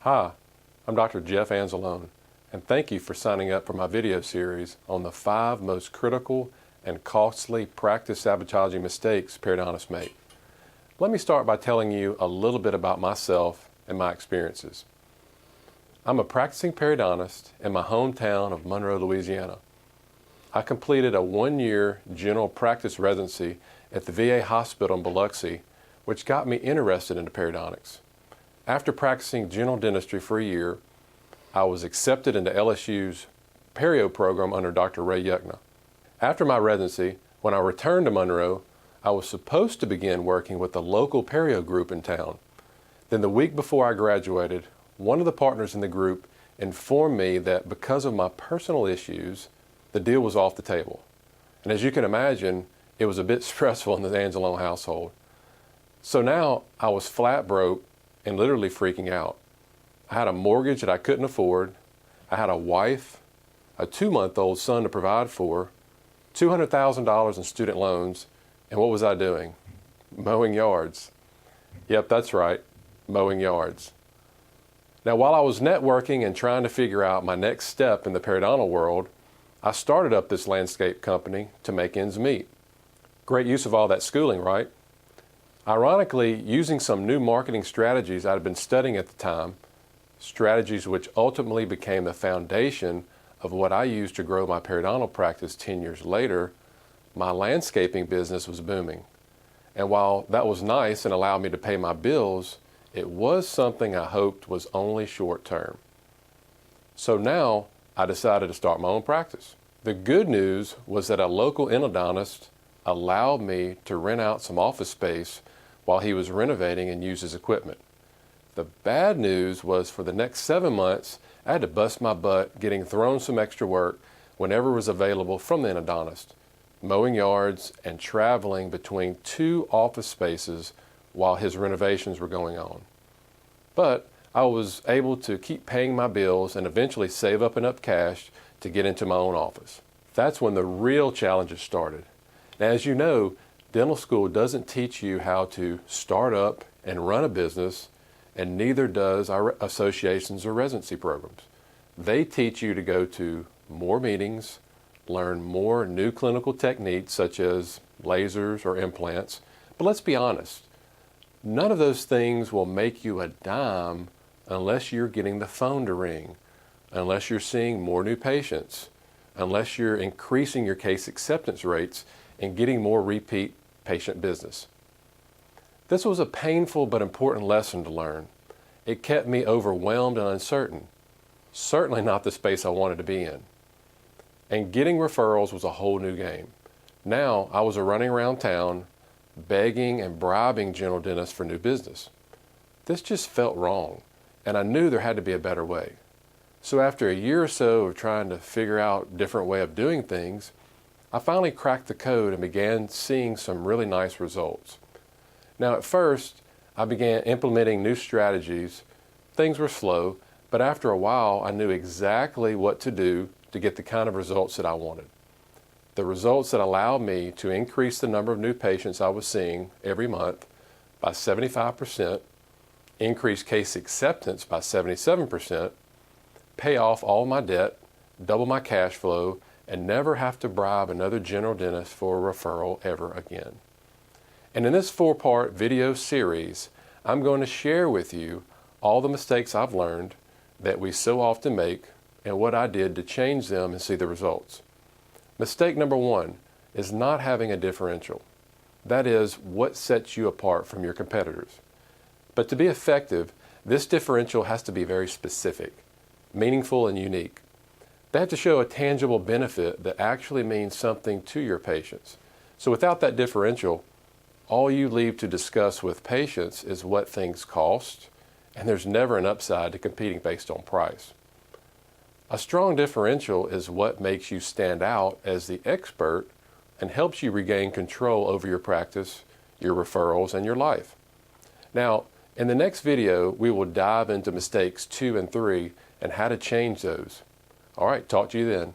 Hi, I'm Dr. Jeff Anzalone, and thank you for signing up for my video series on the 5 most critical and costly practice sabotaging mistakes periodontists make. Let me start by telling you a little bit about myself and my experiences. I'm a practicing periodontist in my hometown of Monroe, Louisiana. I completed a 1-year general practice residency at the VA hospital in Biloxi, which got me interested into periodontics. After practicing general dentistry for a year, I was accepted into LSU's perio program under Dr. Ray Yuckna. After my residency, when I returned to Monroe, I was supposed to begin working with the local perio group in town. Then the week before I graduated, one of the partners in the group informed me that because of my personal issues, the deal was off the table. And as you can imagine, it was a bit stressful in the Anzalone household. So now I was flat broke and literally freaking out. I had a mortgage that I couldn't afford. I had a wife, a 2-month-old son to provide for, $200,000 in student loans, and what was I doing? Mowing yards. Yep, that's right, mowing yards. Now, while I was networking and trying to figure out my next step in the periodontal world, I started up this landscape company to make ends meet. Great use of all that schooling, right? Ironically, using some new marketing strategies I had been studying at the time, strategies which ultimately became the foundation of what I used to grow my periodontal practice 10 years later, my landscaping business was booming. And while that was nice and allowed me to pay my bills, it was something I hoped was only short term. So now I decided to start my own practice. The good news was that a local endodontist allowed me to rent out some office space while he was renovating and use his equipment. The bad news was for the next 7 months, I had to bust my butt getting thrown some extra work whenever it was available from the endodontist, mowing yards and traveling between 2 office spaces while his renovations were going on. But I was able to keep paying my bills and eventually save up enough cash to get into my own office. That's when the real challenges started. Now, as you know, dental school doesn't teach you how to start up and run a business, and neither does our associations or residency programs. They teach you to go to more meetings, learn more new clinical techniques such as lasers or implants. But let's be honest, none of those things will make you a dime unless you're getting the phone to ring, unless you're seeing more new patients, unless you're increasing your case acceptance rates and getting more repeat patient business. This was a painful but important lesson to learn. It kept me overwhelmed and uncertain. Certainly not the space I wanted to be in. And getting referrals was a whole new game. Now I was running around town begging and bribing general dentists for new business. This just felt wrong, and I knew there had to be a better way. So after a year or so of trying to figure out a different way of doing things, I finally cracked the code and began seeing some really nice results. Now at first, I began implementing new strategies. Things were slow, but after a while, I knew exactly what to do to get the kind of results that I wanted. The results that allowed me to increase the number of new patients I was seeing every month by 75%, increase case acceptance by 77%, pay off all my debt, double my cash flow, and never have to bribe another general dentist for a referral ever again. And in this 4-part video series, I'm going to share with you all the mistakes I've learned that we so often make and what I did to change them and see the results. Mistake number 1 is not having a differential. That is what sets you apart from your competitors. But to be effective, this differential has to be very specific, meaningful, and unique. They have to show a tangible benefit that actually means something to your patients. So without that differential, all you leave to discuss with patients is what things cost, and there's never an upside to competing based on price. A strong differential is what makes you stand out as the expert and helps you regain control over your practice, your referrals, and your life. Now, in the next video, we will dive into mistakes 2 and 3 and how to change those. All right, talk to you then.